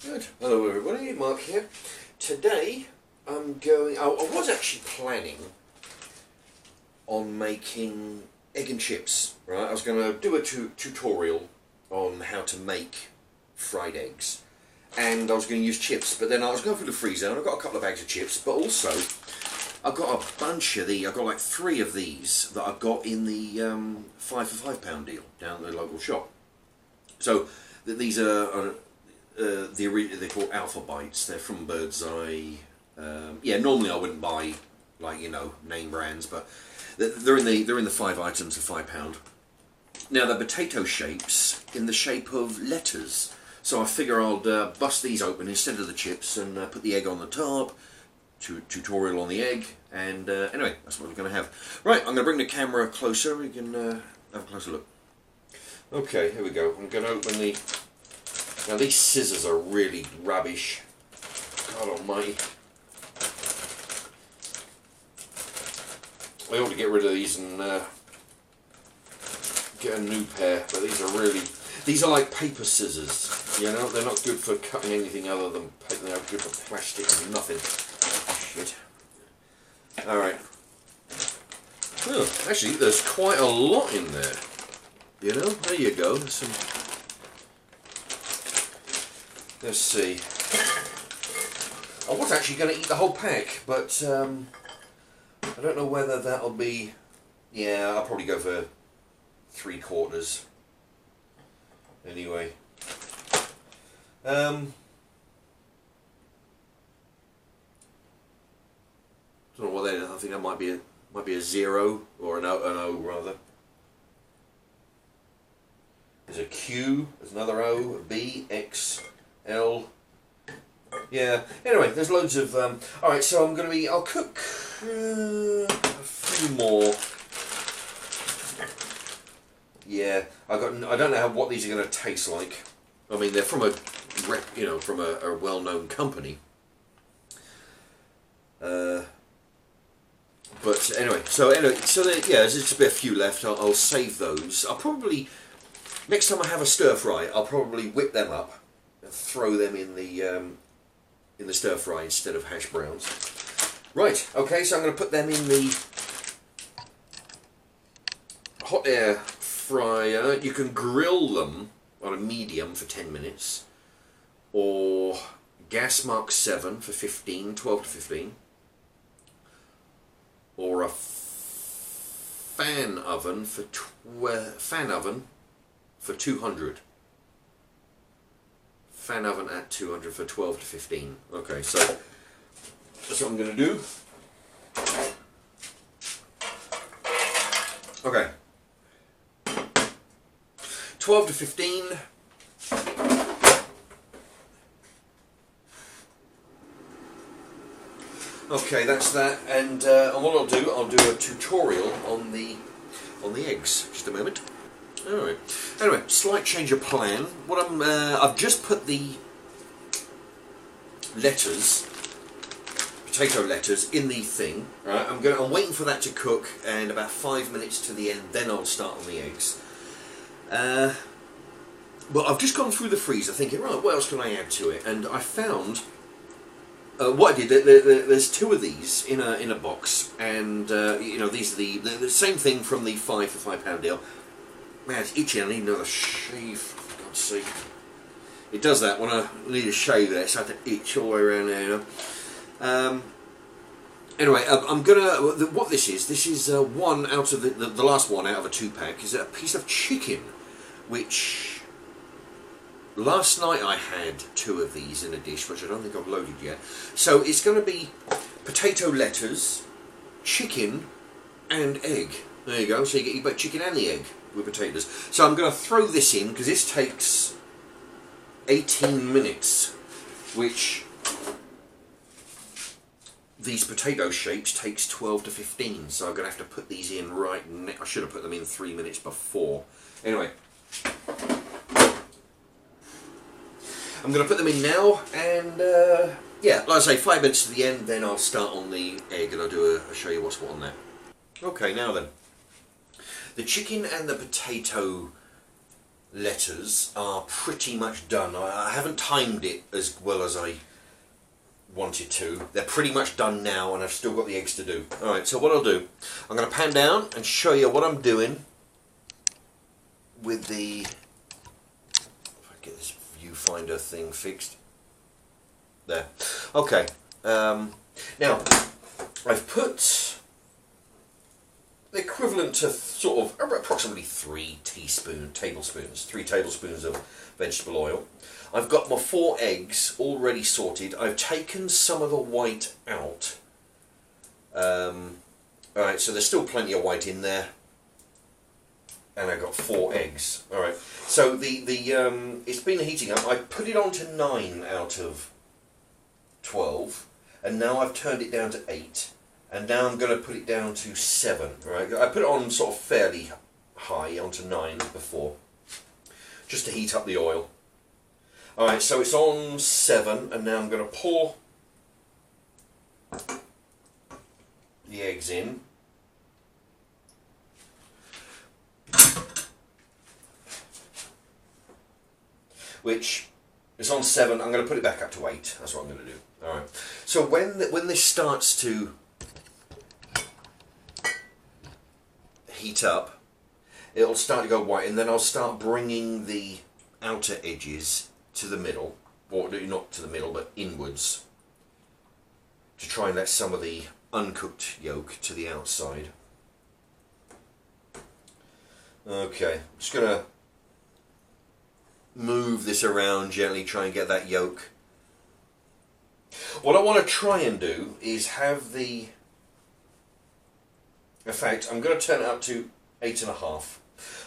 Good. Hello everybody, Mark here. Today I'm going, I was actually planning on making egg and chips, right? I was going to do a tutorial on how to make fried eggs, and I was going to use chips, but then I was going through the freezer and I got a couple of bags of chips, but also I've got a bunch of these. I've got like 3 of these that I've got in the 5 for £5 deal down at the local shop. So these are they're called Alpha Bites. They're from Bird's Eye. Yeah, normally I wouldn't buy, like, you know, name brands, but they're in the 5 items of £5. Now they're potato shapes in the shape of letters. So I figure I'll bust these open instead of the chips and put the egg on the top. Tutorial on the egg, and anyway, that's what we're going to have. Right, I'm going to bring the camera closer. We can have a closer look. Okay, here we go. I'm going to open the. Now these scissors are really rubbish. God almighty. I ought to get rid of these and get a new pair, but these are really. These are like paper scissors, you know. They're not good for cutting anything other than paper. They're good for plastic and nothing. Shit. Alright. Well, actually, there's quite a lot in there. You know, there you go. There's some. Let's see. I was actually going to eat the whole pack, but I don't know whether that'll be. Yeah, I'll probably go for 3/4. Anyway. Don't know what that is. I think that might be a 0 or an O rather. There's a Q, there's another O, a B, X, L. Yeah. Anyway, there's loads of. All right, so I'll cook a few more. Yeah, I don't know what these are going to taste like. I mean, they're from a well-known company. But anyway, so yeah, there's just a few left. I'll save those. I'll probably next time I have a stir fry, I'll probably whip them up and throw them in the stir fry instead of hash browns. Right. Okay, so I'm going to put them in the hot air fryer. You can grill them on a medium for 10 minutes, or gas mark 7 for 12 to 15. Or a fan oven for 200. Fan oven at 200 for 12 to 15. Okay, so that's what I'm going to do. Okay. 12 to 15. Okay, that's that, and what I'll do a tutorial on the eggs. Just a moment. All right. Anyway, slight change of plan. What I've just put the letters, potato letters, in the thing. Right. I'm waiting for that to cook, and about 5 minutes to the end, then I'll start on the eggs. Well, I've just gone through the freezer, thinking, right, what else can I add to it? And I found. What I did, there's 2 of these in a box, and you know, these are the same thing from the 5 for £5 deal. Man, it's itchy. I need another shave, for God's sake. It does that when I need a shave. There, it's had to itch all the way around there. You know? Anyway, I'm gonna. What this is one out of the last one out of a 2-pack is a piece of chicken, which. Last night I had 2 of these in a dish, which I don't think I've loaded yet. So it's going to be potato letters, chicken, and egg. There you go. So you get chicken and the egg with potatoes. So I'm going to throw this in because this takes 18 minutes, which these potato shapes takes 12 to 15. So I'm going to have to put these in right now. I should have put them in 3 minutes before. Anyway. I'm going to put them in now, and yeah, like I say, 5 minutes to the end, then I'll start on the egg and I'll show you what's what on there. Okay, now then. The chicken and the potato letters are pretty much done. I haven't timed it as well as I wanted to. They're pretty much done now, and I've still got the eggs to do. Alright, so what I'll do, I'm going to pan down and show you what I'm doing with the, if I get this viewfinder thing fixed, there. Okay, now I've put the equivalent to sort of approximately 3 tablespoons of vegetable oil. I've got my 4 eggs already sorted. I've taken some of the white out. Alright, so there's still plenty of white in there. And I've got 4 eggs. Alright, so it's been heating up. I put it on to 9 out of 12. And now I've turned it down to 8. And now I'm going to put it down to 7. Right? I put it on sort of fairly high, onto 9 before, just to heat up the oil. Alright, so it's on 7, and now I'm going to pour the eggs in. Which is on 7. I'm going to put it back up to 8. That's what I'm going to do. Alright, so when this starts to heat up, it'll start to go white, and then I'll start bringing the outer edges to the middle, or not to the middle, but inwards, to try and let some of the uncooked yolk to the outside. Okay, I'm just going to move this around gently, try and get that yolk. What I want to try and do is have the, in fact, I'm going to turn it up to 8.5.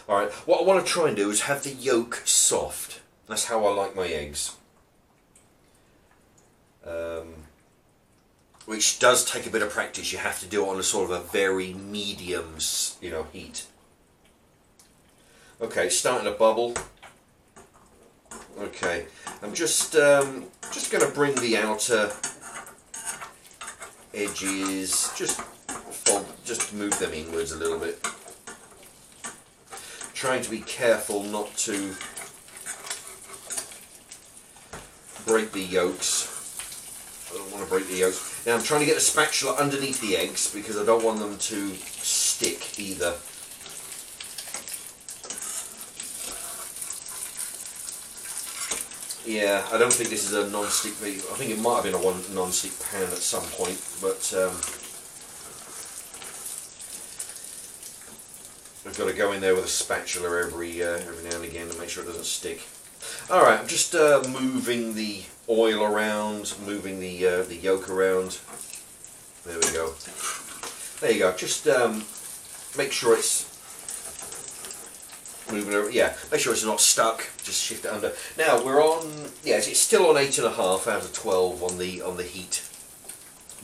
Alright, what I want to try and do is have the yolk soft. That's how I like my eggs. Which does take a bit of practice. You have to do it on a sort of a very medium, heat. Okay, starting to bubble. Okay, I'm just going to bring the outer edges, just move them inwards a little bit. Trying to be careful not to break the yolks. I don't want to break the yolks. Now I'm trying to get the spatula underneath the eggs because I don't want them to stick either. Yeah, I don't think this is a non-stick. I think it might have been a non-stick pan at some point, but I've got to go in there with a spatula every now and again to make sure it doesn't stick. All right, I'm just moving the oil around, moving the yolk around. There we go. There you go. Just make sure it's moving around. Yeah, make sure it's not stuck. Just shift it under. Now we're on. Yes, it's still on 8.5 out of 12 on the heat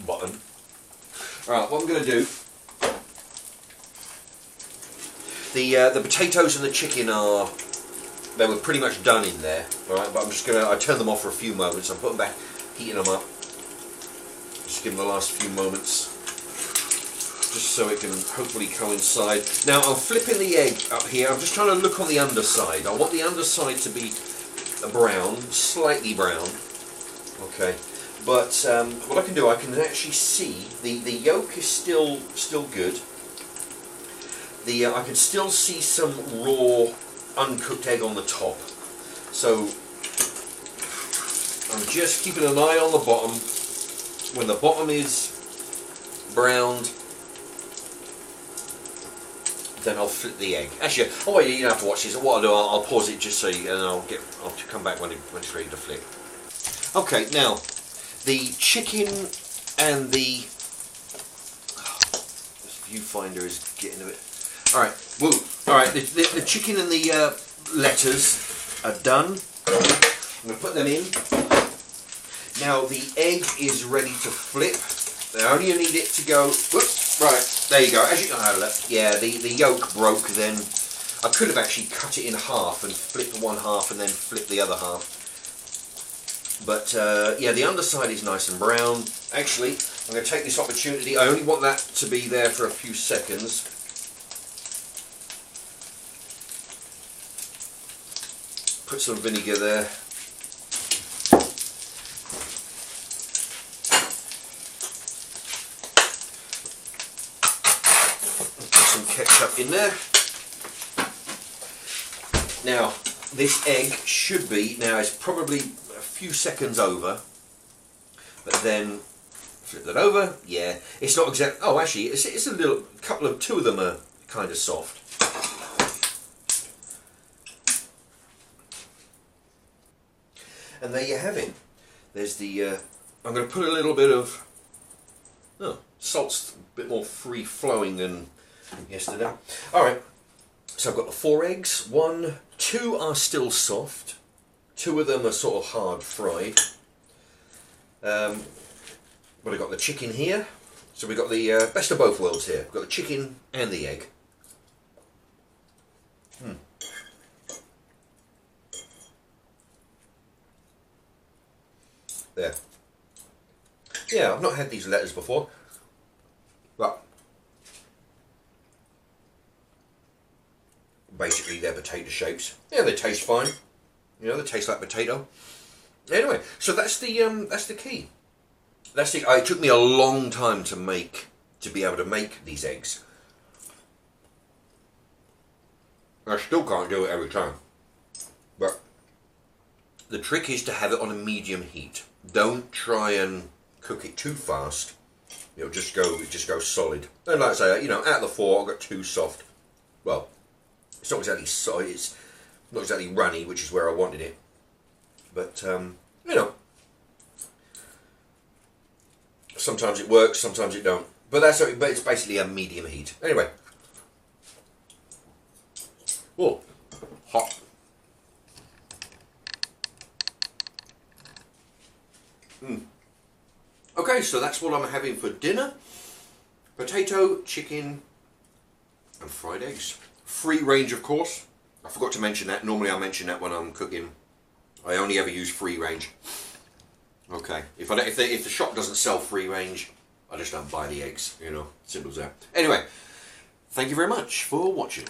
button. All right, what I'm going to do. The potatoes and the chicken they were pretty much done in there, alright, but I turned them off for a few moments. I'm putting back, heating them up. Just give them the last few moments, just so it can hopefully coincide. Now I'm flipping the egg up here. I'm just trying to look on the underside. I want the underside to be brown, slightly brown, okay. But what I can do, I can actually see the yolk is still good. I can still see some raw, uncooked egg on the top. So I'm just keeping an eye on the bottom. When the bottom is browned, then I'll flip the egg. Actually, oh wait, you don't have to watch this. What I'll do, I'll pause it just so you, and I'll come back when it's ready to flip. Okay, now the chicken and the this viewfinder is getting a bit. All right, woo. All right, the chicken and the letters are done. I'm going to put them in. Now the egg is ready to flip. I only need it to go. Whoops, right, there you go. As you can yeah, the yolk broke. Then I could have actually cut it in half and flipped one half and then flipped the other half. But yeah, the underside is nice and brown. Actually, I'm going to take this opportunity. I only want that to be there for a few seconds. Put some vinegar there. Put some ketchup in there. Now, this egg should be, now it's probably a few seconds over, but then flip that over, yeah, it's not exact, oh actually, it's a little, two of them are kind of soft. And there you have it. There's the, I'm going to put a little bit of, salt's a bit more free flowing than yesterday. Alright, so I've got the 4 eggs, 2 are still soft, 2 of them are sort of hard fried. But I've got the chicken here, so we've got the best of both worlds here. We've got the chicken and the egg. There. Yeah, I've not had these letters before, but basically they're potato shapes. Yeah, they taste fine. You know, they taste like potato. Anyway, so that's the key. That's the. It took me a long time to be able to make these eggs. I still can't do it every time, but the trick is to have it on a medium heat. Don't try and cook it too fast. It just goes solid. And like I say, you know, out of the 4, I've got 2 soft. Well, it's not exactly solid. It's not exactly runny, which is where I wanted it. But you know, sometimes it works, sometimes it don't. But but it's basically a medium heat. Anyway. Oh, hot. Okay, so that's what I'm having for dinner. Potato, chicken, and fried eggs. Free range, of course. I forgot to mention that. Normally I mention that when I'm cooking. I only ever use free range. Okay, if the shop doesn't sell free range, I just don't buy the eggs, you know, simple as that. Anyway, thank you very much for watching.